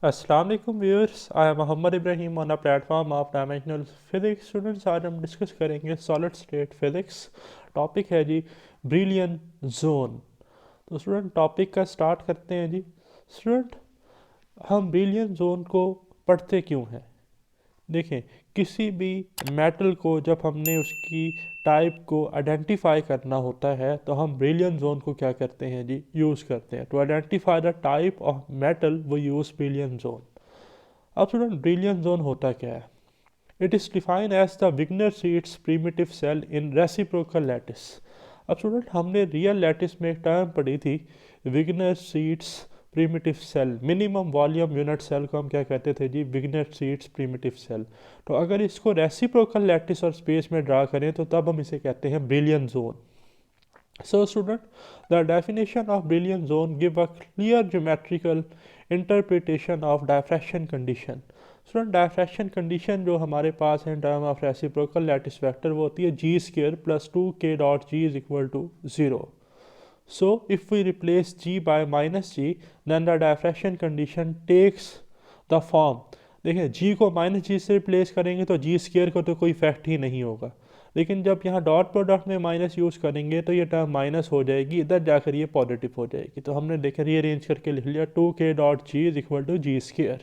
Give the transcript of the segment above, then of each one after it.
अस्सलाम वालेकुम viewers, I am Mohammad Ibrahim on a platform of dimensional physics. Students, आज हम डिस्कस करेंगे सॉलिड स्टेट फिजिक्स। टॉपिक है जी ब्रिलियन जोन। तो स्टूडेंट टॉपिक का स्टार्ट करते हैं जी। स्टूडेंट, हम ब्रिलियन जोन को पढ़ते क्यों हैं? देखें, किसी भी मेटल को जब हमने उसकी टाइप को आइडेंटिफाई करना होता है तो हम ब्रिलियन जोन को क्या करते हैं जी, यूज़ करते हैं। To identify the type of metal वो यूज़ ब्रिलियन जोन। अब स्टूडेंट, ब्रिलियन जोन होता क्या है? It is defined as the Wigner Seitz primitive cell in reciprocal lattice. अब स्टूडेंट, हमने रियल लैटिस में एक टर्म पढ़ी थी, Wigner Seitz primitive cell. Minimum volume unit cell को हम क्या कहते थे जी? Wigner Seitz primitive cell. तो अगर इसको रेसिप्रोकल लैटिस और स्पेस में ड्रा करें तो तब हम इसे कहते हैं brilliant zone. So student, the definition of brilliant zone give a clear geometrical interpretation of diffraction condition. Student, diffraction condition जो हमारे पास है in term of reciprocal lattice vector वो होती है जी स्क्र प्लस टू के dot G is equal to zero. So if we replace G by minus G then the diffraction condition takes the form. देखिए, G को minus जी से replace करेंगे तो g square को तो कोई इफेक्ट ही नहीं होगा, लेकिन जब यहाँ डॉट प्रोडक्ट में माइनस यूज़ करेंगे तो ये टर्म माइनस हो जाएगी, इधर जाकर ये पॉजिटिव हो जाएगी। तो हमने देखा रीअरेंज करके लिख लिया टू के dot G is equal to G square.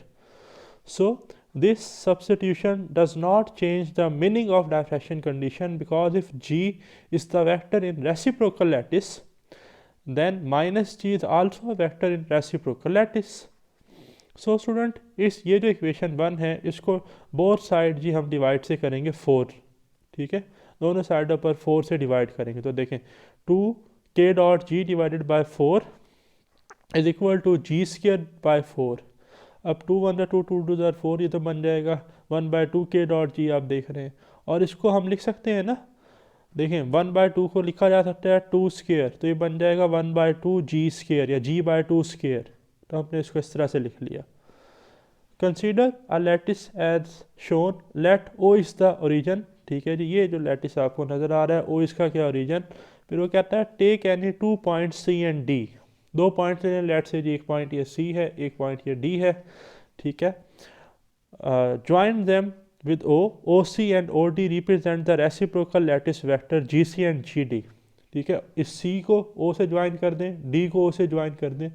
So this substitution does not change the meaning of diffraction condition, because if g is the vector in reciprocal lattice then minus g is also a vector in reciprocal lattice. So student, इस ये जो equation one है इसको both side जी हम divide से करेंगे four. ठीक है, दोनों साइडों पर फोर से डिवाइड करेंगे तो देखें टू के dot G divided by four is equal to G square by four. अब two one two, two two zero four, ये तो बन जाएगा वन बाय टू के डॉट जी, आप देख रहे हैं। और इसको हम लिख सकते हैं ना, देखें वन बाय टू को लिखा जा सकता है टू स्क्र, तो ये बन जाएगा one by two G square या जी बाय टू स्क्र। तो हमने इसको इस तरह से लिख लिया। Consider a lattice as shown, let O is the origin. ठीक है जी, ये जो लैटिस आपको नज़र आ रहा है ओ इसका क्या ओरिजन। फिर वो कहता है take any two point C and D. दो पॉइंट्स लें, लेट से जी एक पॉइंट ये सी है, एक पॉइंट ये डी है। ठीक है, join them with O, OC and OD represent the reciprocal lattice vector GC and GD। ठीक है, इस C को O से ज्वाइन कर दें, D को O से ज्वाइन कर दें,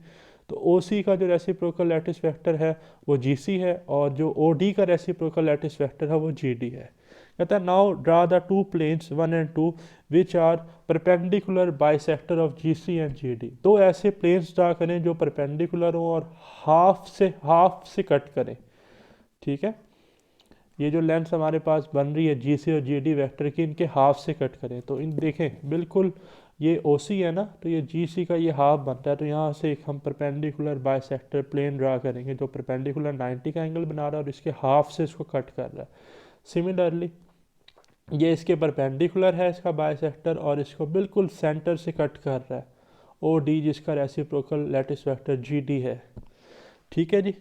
तो OC का जो रेसिप्रोकल लैटिस वेक्टर है वो GC है और जो OD का रेसिप्रोकल लैटिस वेक्टर है वो GD है। कहता है now draw the two planes one and two which are perpendicular bisector of GC and GD। दो ऐसे प्लेन्स ड्रा करें जो परपेंडिकुलर हों और हाफ से कट करें। ठीक है, ये जो लेंथ हमारे पास बन रही है जी सी और जी डी वैक्टर की, इनके हाफ से कट करें तो इन देखें बिल्कुल ये ओ सी है ना, तो ये जी सी का ये हाफ बनता है। तो यहाँ से एक हम परपेंडिकुलर बाइसेक्टर प्लेन ड्रा करेंगे जो परपेंडिकुलर 90 का एंगल बना रहा है और इसके हाफ से इसको कट कर रहा है। सिमिलरली ये इसके परपेंडिकुलर है इसका बाइसेक्टर और इसको बिल्कुल सेंटर से कट कर रहा है ओ डी, जिसका reciprocal lattice vector G D है। ठीक है जी।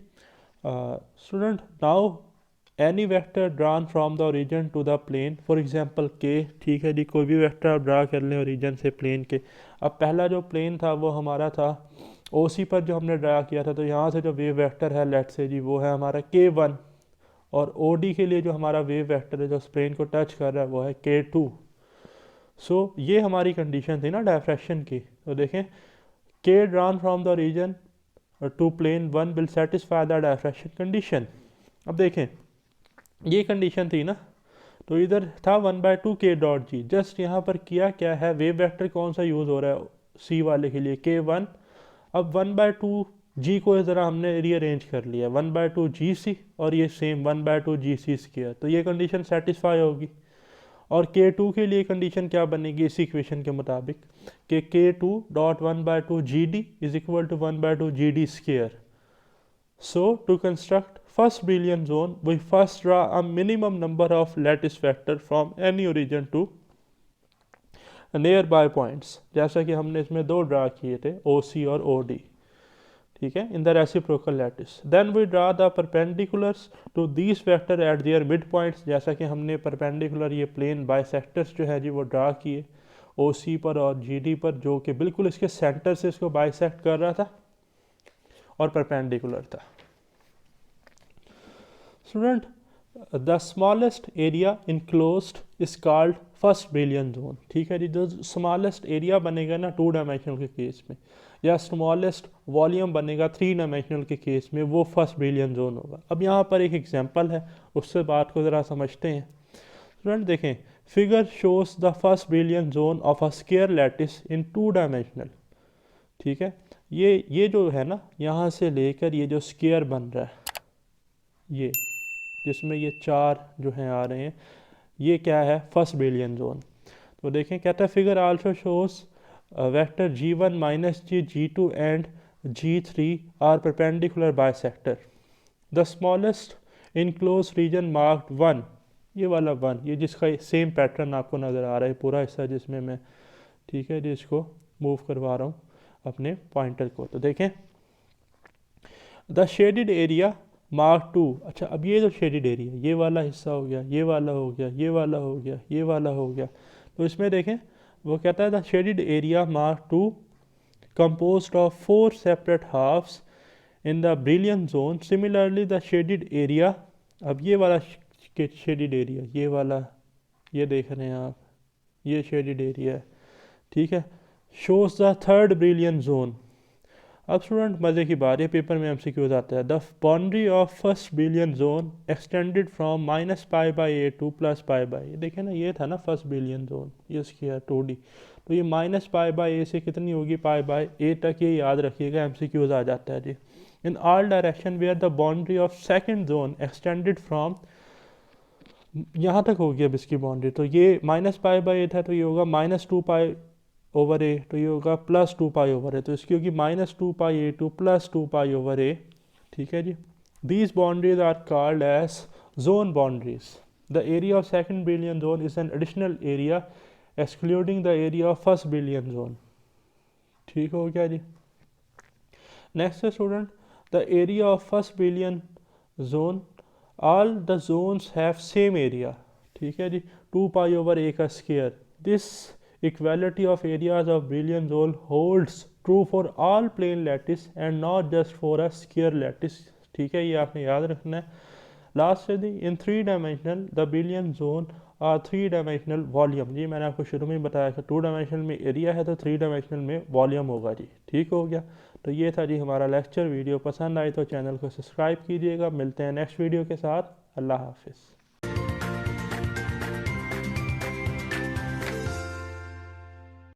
Student, now any vector drawn from the origin to the plane, for example K. ठीक है जी, कोई भी वेक्टर आप ड्रा कर लें ओरिजन से प्लेन के। अब पहला जो प्लेन था वो हमारा था ओ सी पर जो हमने ड्रा किया था, तो यहाँ से जो वेव वेक्टर है लेट से जी वो है हमारा के वन, और ओ डी के लिए जो हमारा वेव वेक्टर है जो उस प्लेन को टच कर रहा है वो है के टू। सो ये हमारी कंडीशन थी ना डायफ्रैक्शन की। तो देखें, K drawn from the origin to plane one will satisfy the diffraction condition. अब देखें, ये कंडीशन थी ना, तो इधर था वन बाय टू के डॉट जी। जस्ट यहाँ पर किया क्या है, वेव वेक्टर कौन सा यूज़ हो रहा है सी वाले के लिए, के वन। अब वन बाय टू जी को ज़रा हमने रीअरेंज कर लिया, one by two G C और ये same one by two G C square, तो ये कंडीशन सेटिस्फाई होगी। और के टू के लिए कंडीशन क्या बनेगी इस इक्वेशन के मुताबिक, कि K two dot one by two G D is equal to one by two G D square. So to construct first Brilliant zone, we first draw a minimum number of lattice vector from any origin to nearby points, जैसा कि हमने इसमें दो draw किए थे OC और OD। ठीक है, in the reciprocal lattice then we draw the perpendiculars to these vector at their midpoints, जैसा कि हमने perpendicular ये plane bisectors जो है जी वो ड्रा किए OC पर और GD पर, जो कि बिल्कुल इसके सेंटर से इसको बाइसेक्ट कर रहा था और परपेंडिकुलर था। Student the smallest area enclosed is called first Brillouin zone. ठीक है जी, जो स्मॉलेस्ट एरिया बनेगा ना 2 डायमेंशनल के केस में, या स्मॉलेस्ट वॉल्यूम बनेगा 3 डायमेंशनल के केस में, वो फर्स्ट ब्रिलियन जोन होगा। अब यहाँ पर एक एग्जांपल है, उससे बात को ज़रा समझते हैं। स्टूडेंट देखें, figure shows the first Brillouin zone of a square lattice in 2 dimensional. ठीक है, ये जो है ना, यहाँ से लेकर ये जो स्क्वायर बन रहा है, ये जिसमें ये 4 जो हैं आ रहे हैं, ये क्या है, फर्स्ट ब्रिलियन जोन। तो देखें, कहता है figure also shows vector g1 minus g2 and g3 are perpendicular bisector. The smallest enclose region marked 1, ये वाला 1, ये जिसका सेम पैटर्न आपको नज़र आ रहा है पूरा हिस्सा जिसमें मैं, ठीक है जी, इसको मूव करवा रहा हूँ अपने पॉइंटर को। तो देखें, द शेडिड एरिया मार्क 2। अच्छा, अब ये जो शेडिड एरिया, ये वाला हिस्सा हो गया, ये वाला हो गया, ये वाला हो गया, ये वाला हो गया। तो इसमें देखें, वो कहता है the shaded area mark 2 composed of 4 separate halves in the brilliant zone. Similarly the shaded area, अब ये वाला शेडिड एरिया, ये वाला, ये देख रहे हैं आप, ये शेडिड एरिया है, ठीक है, shows the third Brillouin zone. अब स्टूडेंट मज़े की बात है, पेपर में MCQ आता है, the boundary of first Brillouin zone extended from -π/a to +π/a। देखें ना, ये था ना फर्स्ट ब्रिलियन जोन, ये स्क्वायर 2D, तो ये -π/a से कितनी होगी, π/a तक, ये याद रखिएगा, MCQ आ जाता है जी। In all direction where the boundary of second zone extended from, यहाँ तक होगी अब इसकी बाउंड्री, तो ये -π/a था, तो ये होगा -2π/a, तो ये होगा +2π/a, तो इसकी होगी -2π/a टू +2π/a। ठीक है जी, these boundaries are called as zone boundaries. The area of second Brillouin zone is an additional area excluding the area of first Brillouin zone. ठीक हो गया जी। नेक्स्ट है student, the area of first Brillouin zone, all the zones have same area. ठीक है जी, 2π/a का square. This equality of areas of brilliant zone holds true for all plane lattice and not just for a square lattice। ठीक है, ये आपने याद रखना है। लास्ट है दी, इन 3 डायमेंशनल द ब्रिलियंट जोन और 3 डायमेंशनल वॉल्यूम। जी मैंने आपको शुरू में ही बताया था, 2 डायमेंशनल में एरिया है तो 3 डायमेंशनल में वॉल्यूम होगा जी। ठीक हो गया, तो ये था जी हमारा लेक्चर। वीडियो पसंद आई तो चैनल को सब्सक्राइब कीजिएगा। मिलते हैं नेक्स्ट वीडियो के साथ। अल्लाह हाफिज़।